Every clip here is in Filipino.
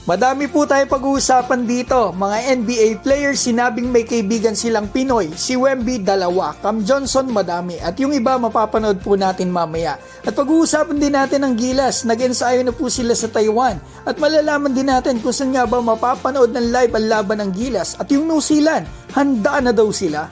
Madami po tayo pag-uusapan dito. Mga NBA players sinabing may kaibigan silang Pinoy. Si Wemby, dalawa. Cam Johnson, madami. At yung iba, mapapanood po natin mamaya. At pag-uusapan din natin ang Gilas. Nag-ensayo na po sila sa Taiwan. At malalaman din natin kung saan nga ba mapapanood ng live ang laban ng Gilas. At yung New Zealand, handa na daw sila.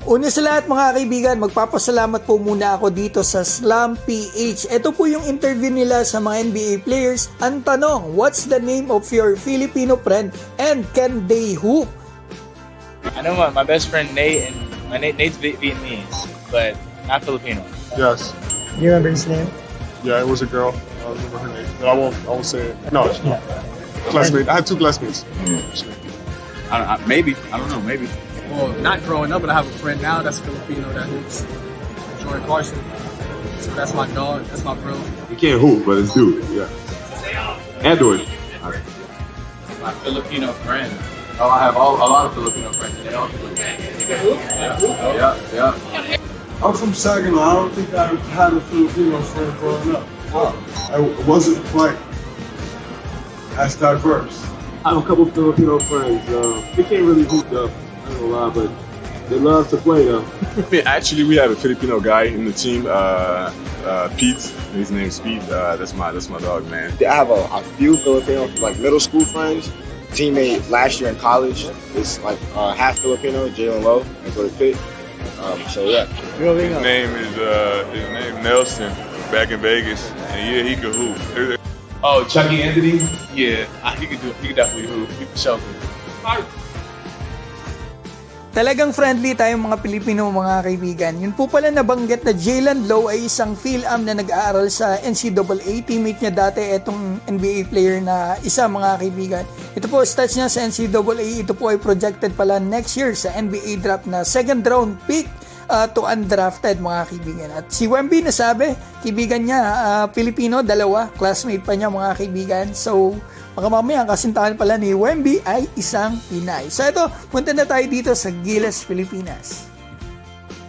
Una sa lahat mga kaibigan, magpapasalamat po muna ako dito sa Slam PH. Ito po yung interview nila sa mga NBA players. Ang tanong, what's the name of your Filipino friend and can they hoop? I know my best friend Nate, and Nate's Vietnamese, but not Filipino. Yes. You remember his name? Yeah, it was a girl. I remember her name, but I won't say it. No, it's not. Classmate. I had two classmates. Maybe. I don't know. Maybe. Well, not growing up, but I have a friend now that's Filipino that hoops. Jordan Carson. So that's my dog. That's my bro. He can't hoop, but it's dude. Yeah. And Jordan. My Filipino friend. Oh, I have a lot of Filipino friends. They all Yeah. I'm from Saginaw. I don't think I had a Filipino friend growing up. I wasn't quite as diverse. I have a couple Filipino friends. They can't really hoop though. I don't know why, but they love to play though. Actually, we have a Filipino guy in the team, Pete. His name's Pete. That's my dog, man. I have a few Filipino, like middle school friends. Teammate last year in college is like half Filipino, Jalen Lowe, and go to Pitt. So yeah. His name is Nelson. Back in Vegas, and yeah, he could hoop. Oh, Chucky Anthony? Yeah, he could definitely hoop. He could show me. Talagang friendly tayong mga Pilipino mga kaibigan. Yun po pala nabanggit na Jalen Lowe ay isang Phil-Am na nag-aaral sa NCAA. Teammate niya dati itong NBA player na isa mga kaibigan. Ito po stats niya sa NCAA. Ito po ay projected pala next year sa NBA draft na second round pick to undrafted mga kaibigan. At si Wemby nasabi, kaibigan niya Filipino, dalawa, classmate pa niya mga kaibigan. So baka mamaya ang kasintahan pala ni Wemby ay isang Pinay. So ito, punta na tayo dito sa Gilas, Pilipinas.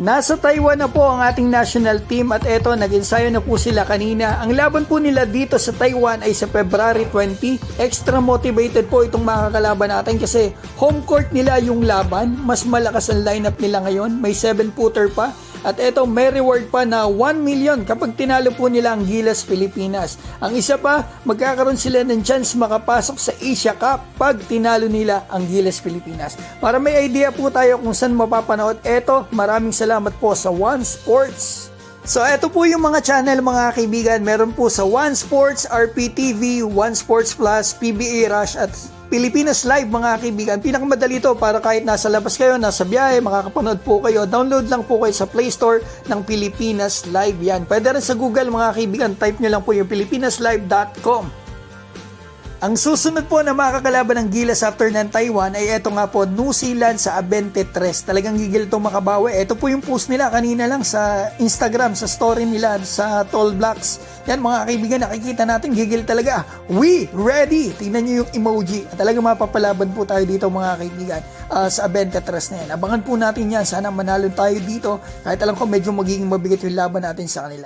Nasa Taiwan na po ang ating national team at eto, nag-ensayo na po sila kanina. Ang laban po nila dito sa Taiwan ay sa February 20. Extra motivated po itong makakalaban natin kasi home court nila yung laban. Mas malakas ang lineup nila ngayon. May 7-footer pa. At eto, may reward pa na 1 million kapag tinalo po nila ang Gilas Pilipinas. Ang isa pa, magkakaroon sila ng chance makapasok sa Asia Cup pag tinalo nila ang Gilas Pilipinas. Para may idea po tayo kung saan mapapanood, eto, maraming salamat po sa One Sports. So eto po yung mga channel mga kaibigan. Meron po sa One Sports, RPTV, One Sports Plus, PBA Rush at Pilipinas Live mga kaibigan. Pinakamadali ito para kahit nasa labas kayo, nasa biyahe, makakapanood po kayo. Download lang po kayo sa Play Store ng Pilipinas Live yan. Pwede rin sa Google mga kaibigan, type nyo lang po yung pilipinaslive.com. Ang susunod po na makakalaban ng Gilas after ng Taiwan ay eto nga po, New Zealand sa 23. Talagang gigil itong makabawi. Ito po yung post nila kanina lang sa Instagram, sa story nila, sa Tall Blacks. Yan mga kaibigan, nakikita natin, gigil talaga. We ready! Tingnan nyo yung emoji. At talagang mapapalaban po tayo dito mga kaibigan sa 23 na yan. Abangan po natin yan. Sana manalo tayo dito. Kahit alam ko medyo magiging mabigat yung laban natin sa kanila.